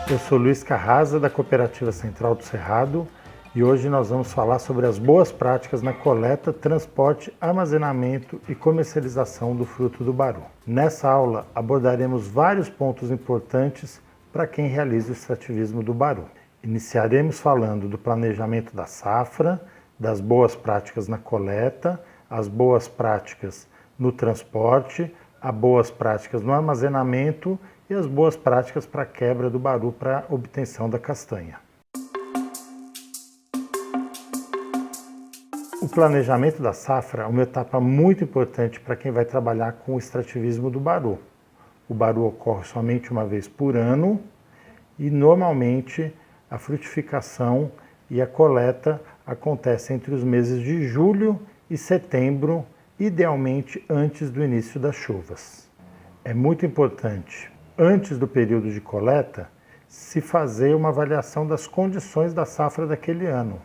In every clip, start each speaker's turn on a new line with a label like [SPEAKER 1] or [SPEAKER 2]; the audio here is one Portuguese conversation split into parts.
[SPEAKER 1] Eu sou Luiz Carraza, da Cooperativa Central do Cerrado, e hoje nós vamos falar sobre as boas práticas na coleta, transporte, armazenamento e comercialização do fruto do baru. Nessa aula abordaremos vários pontos importantes para quem realiza o extrativismo do baru. Iniciaremos falando do planejamento da safra, das boas práticas na coleta, as boas práticas no transporte, as boas práticas no armazenamento e as boas práticas para a quebra do baru para obtenção da castanha. O planejamento da safra é uma etapa muito importante para quem vai trabalhar com o extrativismo do baru. O baru ocorre somente uma vez por ano e normalmente a frutificação e a coleta acontecem entre os meses de julho e setembro, idealmente antes do início das chuvas. É muito importante, antes do período de coleta, se fazer uma avaliação das condições da safra daquele ano,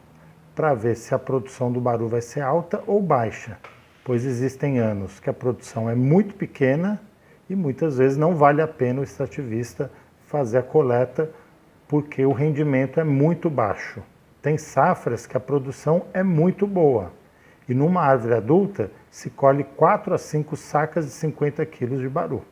[SPEAKER 1] para ver se a produção do baru vai ser alta ou baixa, pois existem anos que a produção é muito pequena e muitas vezes não vale a pena o extrativista fazer a coleta porque o rendimento é muito baixo. Tem safras que a produção é muito boa e numa árvore adulta se colhe 4 a 5 sacas de 50 kg de baru.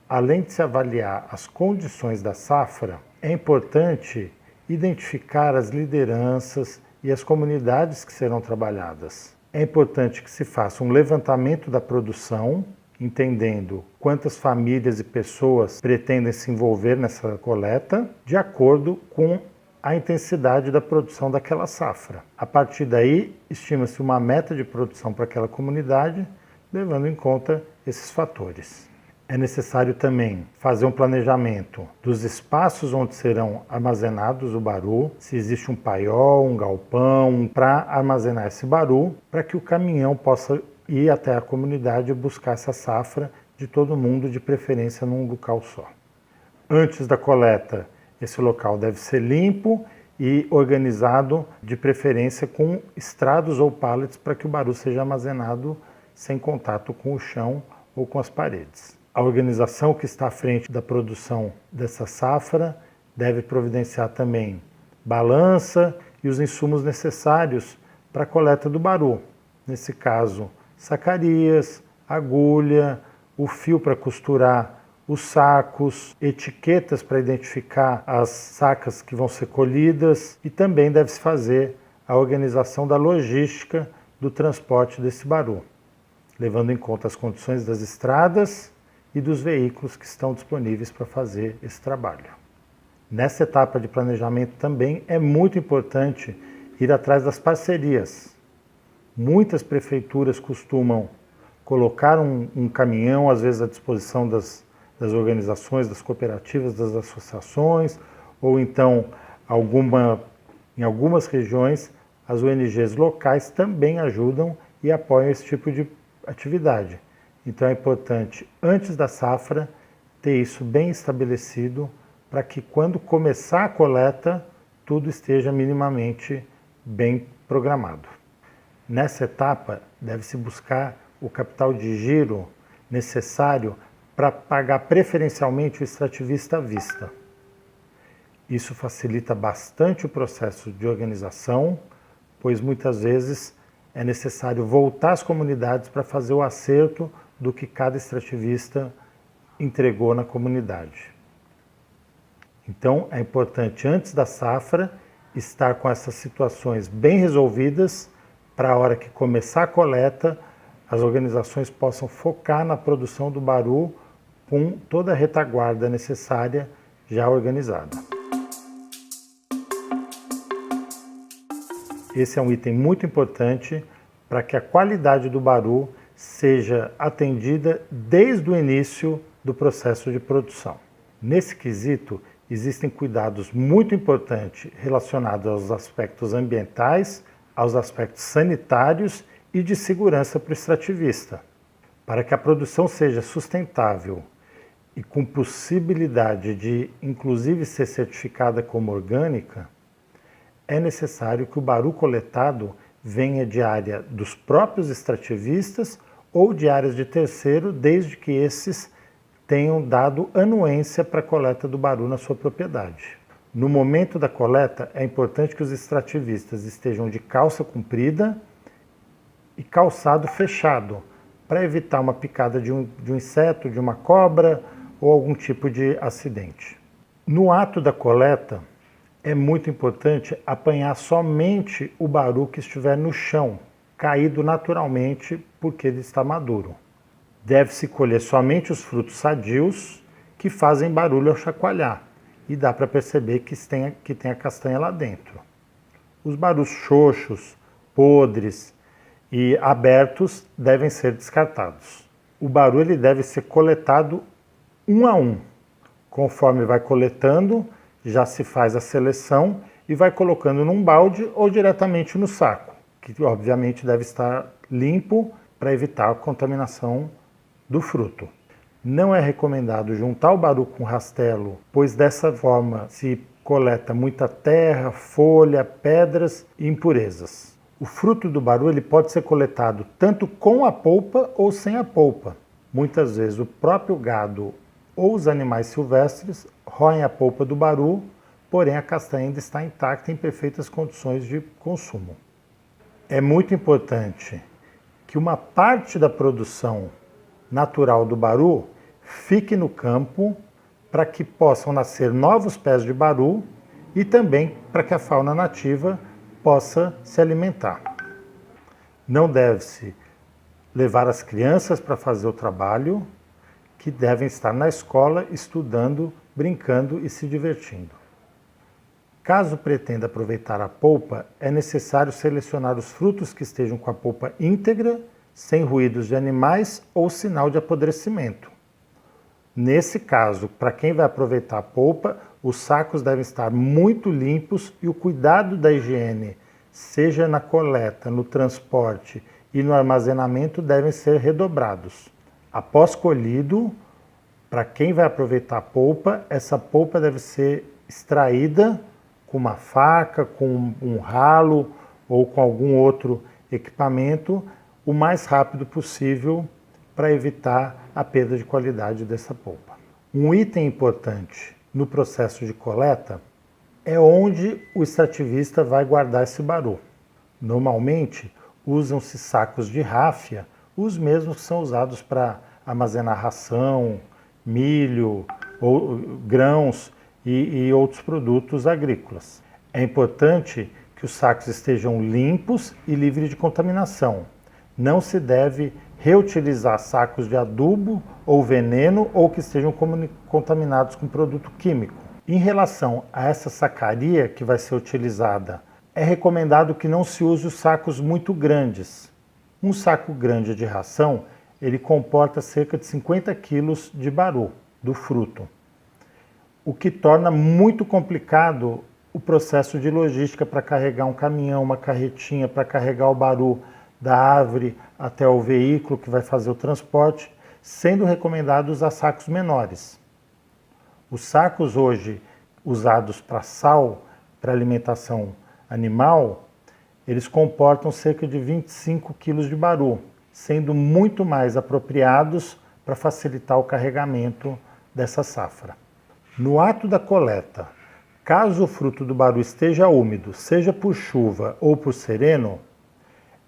[SPEAKER 1] Além de se avaliar as condições da safra, é importante identificar as lideranças e as comunidades que serão trabalhadas. É importante que se faça um levantamento da produção, entendendo quantas famílias e pessoas pretendem se envolver nessa coleta, de acordo com a intensidade da produção daquela safra. A partir daí, estima-se uma meta de produção para aquela comunidade, levando em conta esses fatores. É necessário também fazer um planejamento dos espaços onde serão armazenados o baru, se existe um paiol, um galpão, para armazenar esse baru, para que o caminhão possa ir até a comunidade e buscar essa safra de todo mundo, de preferência num local só. Antes da coleta, esse local deve ser limpo e organizado, de preferência com estrados ou pallets, para que o baru seja armazenado sem contato com o chão ou com as paredes. A organização que está à frente da produção dessa safra deve providenciar também balança e os insumos necessários para a coleta do baru. Nesse caso, sacarias, agulha, o fio para costurar os sacos, etiquetas para identificar as sacas que vão ser colhidas e também deve-se fazer a organização da logística do transporte desse baru, levando em conta as condições das estradas e dos veículos que estão disponíveis para fazer esse trabalho. Nessa etapa de planejamento também é muito importante ir atrás das parcerias. Muitas prefeituras costumam colocar um caminhão, às vezes à disposição das organizações, das cooperativas, das associações, ou então em algumas regiões as ONGs locais também ajudam e apoiam esse tipo de atividade. Então é importante, antes da safra, ter isso bem estabelecido para que quando começar a coleta, tudo esteja minimamente bem programado. Nessa etapa, deve-se buscar o capital de giro necessário para pagar preferencialmente o extrativista à vista. Isso facilita bastante o processo de organização, pois muitas vezes é necessário voltar às comunidades para fazer o acerto do que cada extrativista entregou na comunidade. Então, é importante, antes da safra, estar com essas situações bem resolvidas para a hora que começar a coleta, as organizações possam focar na produção do baru com toda a retaguarda necessária já organizada. Esse é um item muito importante para que a qualidade do baru seja atendida desde o início do processo de produção. Nesse quesito, existem cuidados muito importantes relacionados aos aspectos ambientais, aos aspectos sanitários e de segurança para o extrativista. Para que a produção seja sustentável e com possibilidade de, inclusive, ser certificada como orgânica, é necessário que o baru coletado venha de área dos próprios extrativistas ou de áreas de terceiro, desde que esses tenham dado anuência para a coleta do baru na sua propriedade. No momento da coleta, é importante que os extrativistas estejam de calça comprida e calçado fechado, para evitar uma picada de um inseto, de uma cobra ou algum tipo de acidente. No ato da coleta, é muito importante apanhar somente o baru que estiver no chão, caído naturalmente porque ele está maduro. Deve-se colher somente os frutos sadios que fazem barulho ao chacoalhar, e dá para perceber que tem a castanha lá dentro. Os barus xoxos, podres e abertos devem ser descartados. O baru ele deve ser coletado um a um. Conforme vai coletando, já se faz a seleção e vai colocando num balde ou diretamente no saco, que obviamente deve estar limpo para evitar a contaminação do fruto. Não é recomendado juntar o baru com rastelo, pois dessa forma se coleta muita terra, folha, pedras e impurezas. O fruto do baru ele pode ser coletado tanto com a polpa ou sem a polpa. Muitas vezes o próprio gado ou os animais silvestres roem a polpa do baru, porém a castanha ainda está intacta em perfeitas condições de consumo. É muito importante que uma parte da produção natural do baru fique no campo para que possam nascer novos pés de baru e também para que a fauna nativa possa se alimentar. Não deve-se levar as crianças para fazer o trabalho, que devem estar na escola estudando, brincando e se divertindo. Caso pretenda aproveitar a polpa, é necessário selecionar os frutos que estejam com a polpa íntegra, sem ruídos de animais ou sinal de apodrecimento. Nesse caso, para quem vai aproveitar a polpa, os sacos devem estar muito limpos e o cuidado da higiene, seja na coleta, no transporte e no armazenamento, devem ser redobrados. Após colhido, para quem vai aproveitar a polpa, essa polpa deve ser extraída com uma faca, com um ralo ou com algum outro equipamento o mais rápido possível para evitar a perda de qualidade dessa polpa. Um item importante no processo de coleta é onde o extrativista vai guardar esse baru. Normalmente usam-se sacos de ráfia, os mesmos que são usados para armazenar ração, milho, ou grãos e outros produtos agrícolas. É importante que os sacos estejam limpos e livres de contaminação. Não se deve reutilizar sacos de adubo ou veneno ou que estejam contaminados com produto químico. Em relação a essa sacaria que vai ser utilizada, é recomendado que não se use os sacos muito grandes. Um saco grande de ração, ele comporta cerca de 50 quilos de baru, do fruto, o que torna muito complicado o processo de logística para carregar um caminhão, uma carretinha, para carregar o baru da árvore até o veículo que vai fazer o transporte, sendo recomendado usar sacos menores. Os sacos hoje usados para sal, para alimentação animal, eles comportam cerca de 25 quilos de baru, sendo muito mais apropriados para facilitar o carregamento dessa safra. No ato da coleta, caso o fruto do baru esteja úmido, seja por chuva ou por sereno,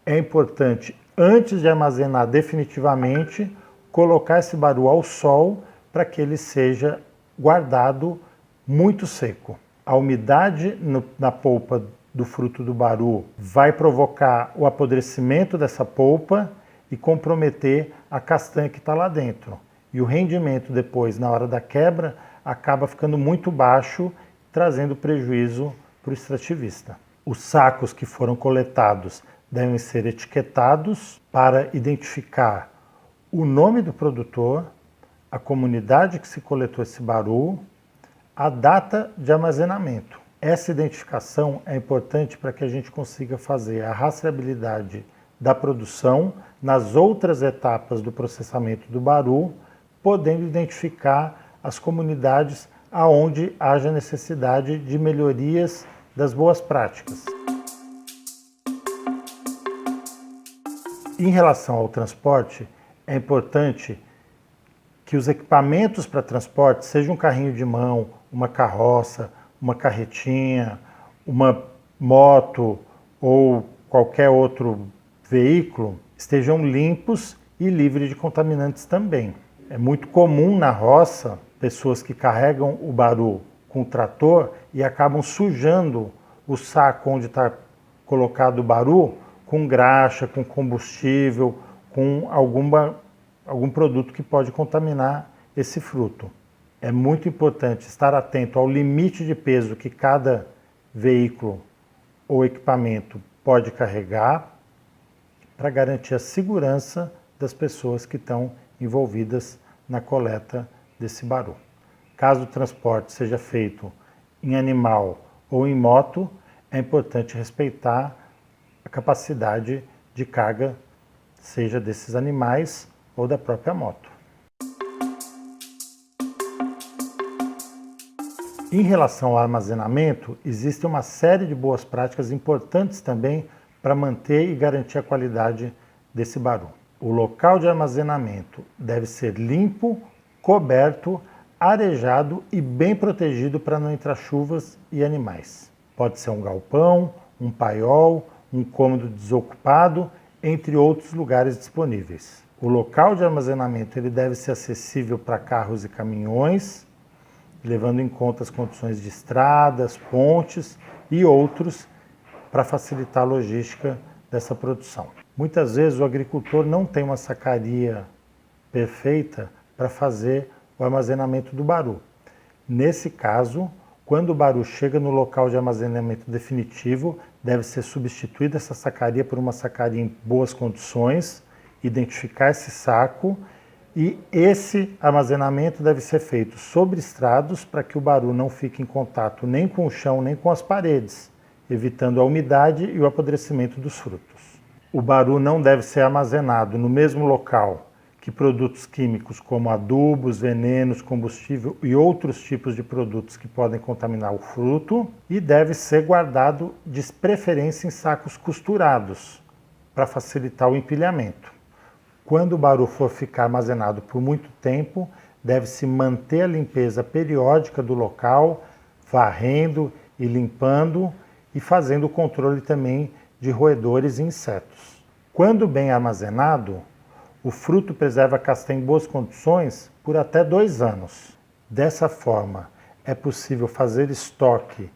[SPEAKER 1] é importante, antes de armazenar definitivamente, colocar esse baru ao sol para que ele seja guardado muito seco. A umidade na polpa do fruto do baru vai provocar o apodrecimento dessa polpa e comprometer a castanha que está lá dentro. E o rendimento depois, na hora da quebra, acaba ficando muito baixo, trazendo prejuízo para o extrativista. Os sacos que foram coletados devem ser etiquetados para identificar o nome do produtor, a comunidade que se coletou esse baru, a data de armazenamento. Essa identificação é importante para que a gente consiga fazer a rastreabilidade da produção nas outras etapas do processamento do baru, podendo identificar as comunidades aonde haja necessidade de melhorias das boas práticas. Em relação ao transporte, é importante que os equipamentos para transporte, seja um carrinho de mão, uma carroça, uma carretinha, uma moto ou qualquer outro veículo estejam limpos e livres de contaminantes também. É muito comum na roça pessoas que carregam o baru com o trator e acabam sujando o saco onde está colocado o baru com graxa, com combustível, com algum produto que pode contaminar esse fruto. É muito importante estar atento ao limite de peso que cada veículo ou equipamento pode carregar para garantir a segurança das pessoas que estão envolvidas na coleta desse baru. Caso o transporte seja feito em animal ou em moto, é importante respeitar a capacidade de carga, seja desses animais ou da própria moto. Em relação ao armazenamento, existe uma série de boas práticas importantes também para manter e garantir a qualidade desse baru. O local de armazenamento deve ser limpo, coberto, arejado e bem protegido para não entrar chuvas e animais. Pode ser um galpão, um paiol, um cômodo desocupado, entre outros lugares disponíveis. O local de armazenamento ele deve ser acessível para carros e caminhões, levando em conta as condições de estradas, pontes e outros para facilitar a logística dessa produção. Muitas vezes o agricultor não tem uma sacaria perfeita para fazer o armazenamento do baru. Nesse caso, quando o baru chega no local de armazenamento definitivo, deve ser substituída essa sacaria por uma sacaria em boas condições, identificar esse saco e esse armazenamento deve ser feito sobre estrados para que o baru não fique em contato nem com o chão nem com as paredes, evitando a umidade e o apodrecimento dos frutos. O baru não deve ser armazenado no mesmo local que produtos químicos como adubos, venenos, combustível e outros tipos de produtos que podem contaminar o fruto e deve ser guardado de preferência em sacos costurados para facilitar o empilhamento. Quando o baru for ficar armazenado por muito tempo, deve-se manter a limpeza periódica do local, varrendo e limpando e fazendo o controle também de roedores e insetos. Quando bem armazenado, o fruto preserva a castanha em boas condições por até 2 anos. Dessa forma, é possível fazer estoque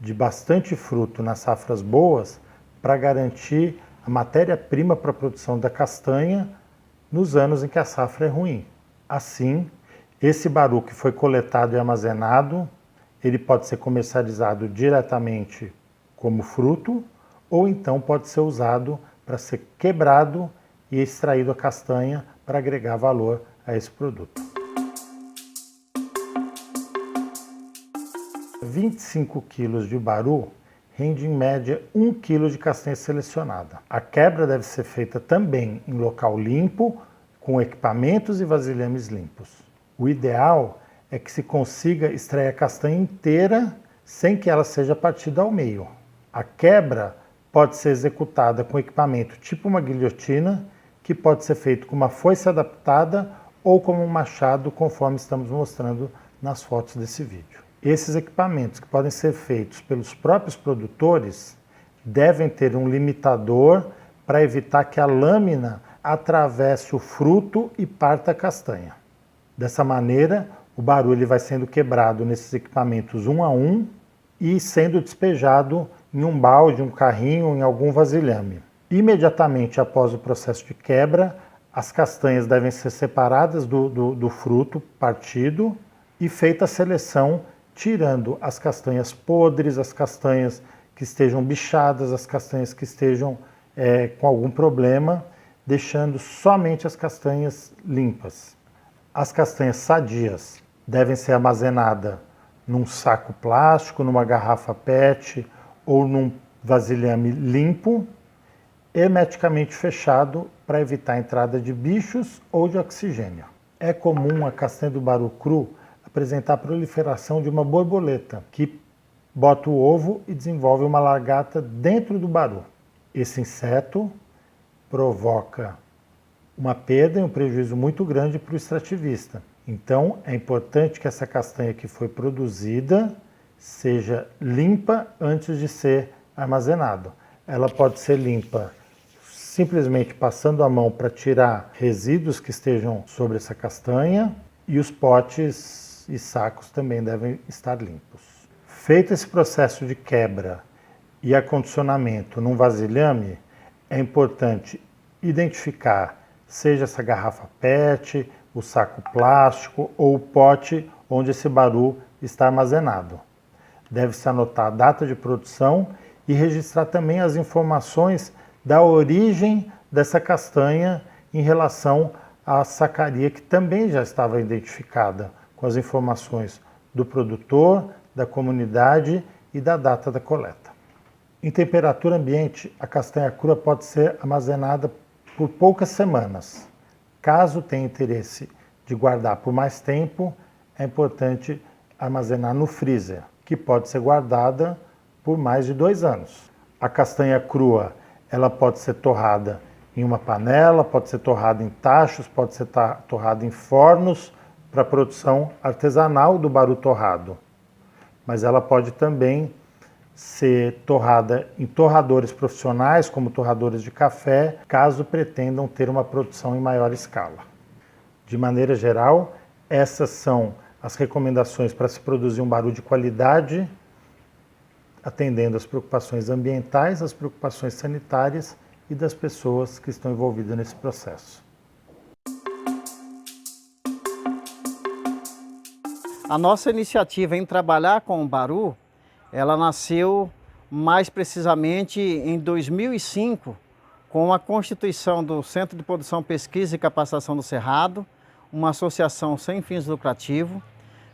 [SPEAKER 1] de bastante fruto nas safras boas para garantir a matéria-prima para a produção da castanha nos anos em que a safra é ruim. Assim, esse baru que foi coletado e armazenado, ele pode ser comercializado diretamente como fruto ou então pode ser usado para ser quebrado e extraído a castanha para agregar valor a esse produto. 25 kg de baru rende em média 1 kg de castanha selecionada. A quebra deve ser feita também em local limpo, com equipamentos e vasilhames limpos. O ideal é que se consiga extrair a castanha inteira sem que ela seja partida ao meio. A quebra pode ser executada com equipamento tipo uma guilhotina, que pode ser feito com uma foice adaptada ou como um machado, conforme estamos mostrando nas fotos desse vídeo. Esses equipamentos, que podem ser feitos pelos próprios produtores, devem ter um limitador para evitar que a lâmina atravesse o fruto e parta a castanha. Dessa maneira, o baru ele vai sendo quebrado nesses equipamentos um a um e sendo despejado em um balde, um carrinho, em algum vasilhame. Imediatamente após o processo de quebra, as castanhas devem ser separadas do fruto partido e feita a seleção, tirando as castanhas podres, as castanhas que estejam bichadas, as castanhas que estejam com algum problema, deixando somente as castanhas limpas. As castanhas sadias devem ser armazenadas num saco plástico, numa garrafa PET ou num vasilhame limpo, hermeticamente fechado para evitar a entrada de bichos ou de oxigênio. É comum a castanha do baru cru apresentar a proliferação de uma borboleta, que bota o ovo e desenvolve uma largata dentro do baru. Esse inseto provoca uma perda e um prejuízo muito grande para o extrativista. Então, é importante que essa castanha que foi produzida seja limpa antes de ser armazenado. Ela pode ser limpa simplesmente passando a mão para tirar resíduos que estejam sobre essa castanha, e os potes e sacos também devem estar limpos. Feito esse processo de quebra e acondicionamento num vasilhame, é importante identificar, seja essa garrafa PET, o saco plástico ou o pote onde esse baru está armazenado. Deve-se anotar a data de produção e registrar também as informações da origem dessa castanha em relação à sacaria, que também já estava identificada com as informações do produtor, da comunidade e da data da coleta. Em temperatura ambiente, a castanha crua pode ser armazenada por poucas semanas. Caso tenha interesse de guardar por mais tempo, é importante armazenar no freezer, que pode ser guardada por mais de 2 anos. A castanha crua, ela pode ser torrada em uma panela, pode ser torrada em tachos, pode ser torrada em fornos para a produção artesanal do baru torrado. Mas ela pode também ser torrada em torradores profissionais, como torradores de café, caso pretendam ter uma produção em maior escala. De maneira geral, essas são as recomendações para se produzir um baru de qualidade, atendendo às preocupações ambientais, às preocupações sanitárias e das pessoas que estão envolvidas nesse processo.
[SPEAKER 2] A nossa iniciativa em trabalhar com o baru, ela nasceu mais precisamente em 2005, com a constituição do Centro de Produção, Pesquisa e Capacitação do Cerrado, uma associação sem fins lucrativos,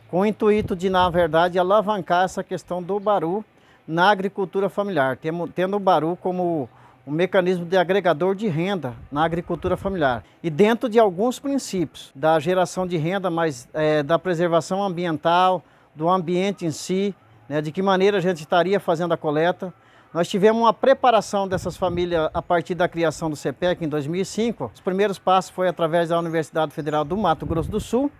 [SPEAKER 2] com o intuito de, na verdade, alavancar essa questão do baru na agricultura familiar, tendo o baru como um mecanismo de agregador de renda na agricultura familiar. E dentro de alguns princípios da geração de renda, mas da preservação ambiental, do ambiente em si, né, de que maneira a gente estaria fazendo a coleta. Nós tivemos uma preparação dessas famílias a partir da criação do CPEC em 2005. Os primeiros passos foi através da Universidade Federal do Mato Grosso do Sul,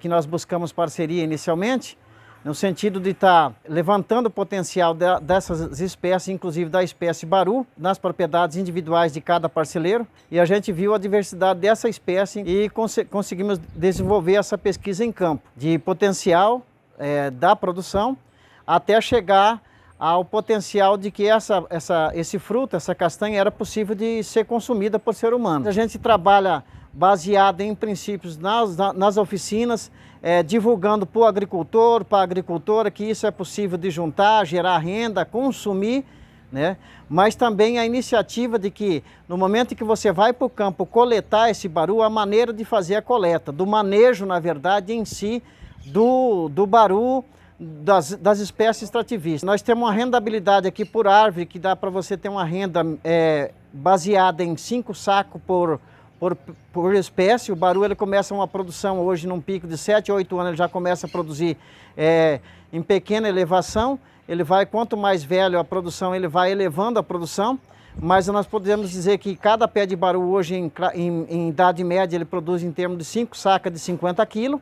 [SPEAKER 2] que nós buscamos parceria inicialmente, no sentido de estar levantando o potencial dessas espécies, inclusive da espécie baru, nas propriedades individuais de cada parceleiro. E a gente viu a diversidade dessa espécie e conseguimos desenvolver essa pesquisa em campo, de potencial da produção, até chegar ao potencial de que esse fruto, essa castanha, era possível de ser consumida por ser humano. A gente trabalha baseado em princípios nas oficinas, divulgando para o agricultor, para a agricultora, que isso é possível de juntar, gerar renda, consumir, né? Mas também a iniciativa de que, no momento em que você vai para o campo coletar esse baru, a maneira de fazer a coleta, do manejo, na verdade, em si, do baru, das espécies extrativistas. Nós temos uma rendabilidade aqui por árvore, que dá para você ter uma renda baseada em 5 sacos por espécie. O baru ele começa uma produção hoje num pico de 7, 8 anos, ele já começa a produzir em pequena elevação. Ele vai, quanto mais velho a produção, ele vai elevando a produção, mas nós podemos dizer que cada pé de baru hoje, em idade média, ele produz em termos de 5 sacas de 50 quilos.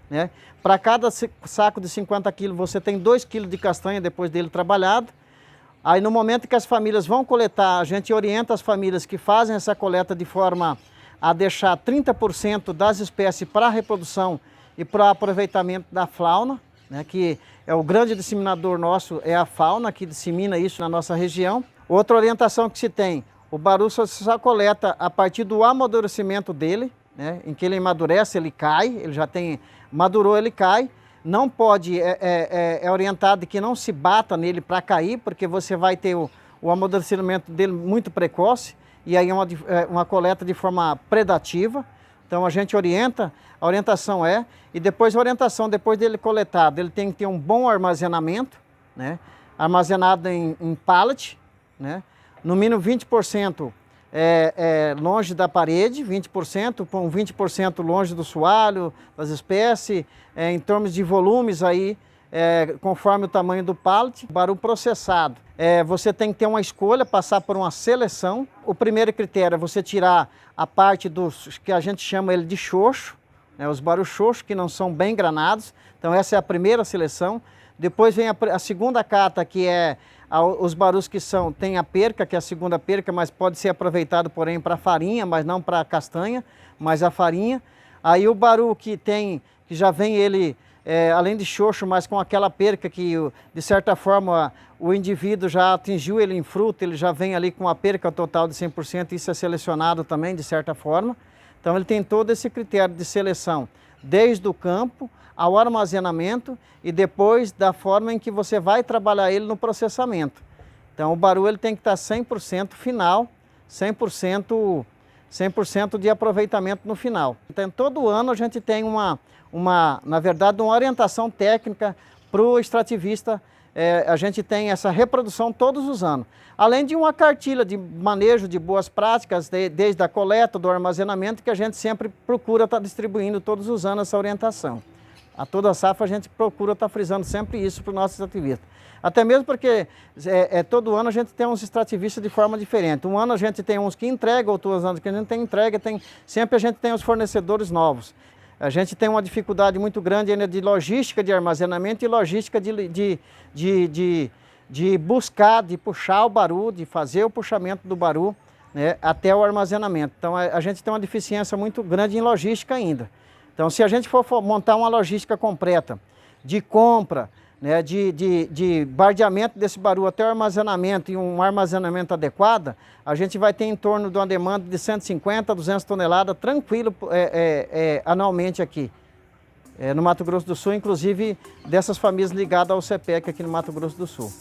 [SPEAKER 2] Né? Para cada saco de 50 quilos, você tem 2 quilos de castanha depois dele trabalhado. Aí no momento que as famílias vão coletar, a gente orienta as famílias que fazem essa coleta de forma a deixar 30% das espécies para reprodução e para aproveitamento da fauna, né, que é o grande disseminador nosso, é a fauna que dissemina isso na nossa região. Outra orientação que se tem, o baru só coleta a partir do amadurecimento dele, né, em que ele amadurece, ele cai, ele já tem, madurou, ele cai. Não pode, é orientado que não se bata nele para cair, porque você vai ter o amadurecimento dele muito precoce, e aí é uma coleta de forma predativa. Então a gente orienta, a orientação e depois a orientação, depois dele coletado, ele tem que ter um bom armazenamento, né? Armazenado em pallet, né? No mínimo 20% longe da parede, 20%, com 20% longe do soalho, das espécies, em termos de volumes aí, conforme o tamanho do pallet. Baru processado, você tem que ter uma escolha, passar por uma seleção. O primeiro critério é você tirar a parte dos que a gente chama ele de xoxo, né, os baru xoxo, que não são bem granados. Então essa é a primeira seleção. Depois vem a segunda cata, que é os barus que tem a perca, que é a segunda perca, mas pode ser aproveitado, porém, para farinha, mas não para castanha, mas a farinha. Aí o baru que já vem ele, além de xoxo, mas com aquela perca que, de certa forma, o indivíduo já atingiu ele em fruta, ele já vem ali com a perca total de 100%, isso é selecionado também, de certa forma. Então ele tem todo esse critério de seleção, desde o campo ao armazenamento e depois da forma em que você vai trabalhar ele no processamento. Então o baru ele tem que estar 100% final, 100% de aproveitamento no final. Então todo ano a gente tem na verdade, uma orientação técnica para o extrativista. A gente tem essa reprodução todos os anos. Além de uma cartilha de manejo de boas práticas, desde a coleta, do armazenamento, que a gente sempre procura estar distribuindo todos os anos essa orientação. A toda a safra a gente procura estar frisando sempre isso para o nosso extrativista. Até mesmo porque todo ano a gente tem uns extrativistas de forma diferente. Um ano a gente tem uns que entregam, outros anos que a gente tem entrega, sempre a gente tem os fornecedores novos. A gente tem uma dificuldade muito grande ainda de logística de armazenamento e logística de buscar, de puxar o baru, de fazer o puxamento do baru, né, até o armazenamento. Então a gente tem uma deficiência muito grande em logística ainda. Então se a gente for montar uma logística completa de compra, né, de bardeamento desse baru até o armazenamento e um armazenamento adequado, a gente vai ter em torno de uma demanda de 150 a 200 toneladas tranquilo anualmente aqui no Mato Grosso do Sul, inclusive dessas famílias ligadas ao CEPEC aqui no Mato Grosso do Sul.